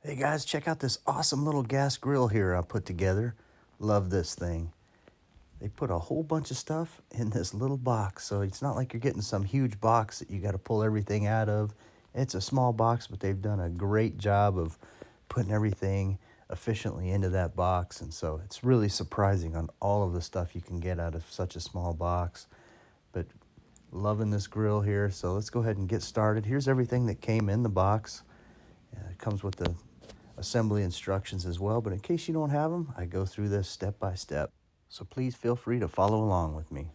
Hey guys, check out this awesome little gas grill here I put together. Love this thing. They put a whole bunch of stuff in this little box, so it's not like you're getting some huge box that you got to pull everything out of. It's a small box, but they've done a great job of putting everything efficiently into that box, and so it's really surprising on all of the stuff you can get out of such a small box. But loving this grill here, so let's go ahead and get started. Here's everything that came in the box. It comes with the assembly instructions as well, but in case you don't have them, I go through this step by step. So please feel free to follow along with me.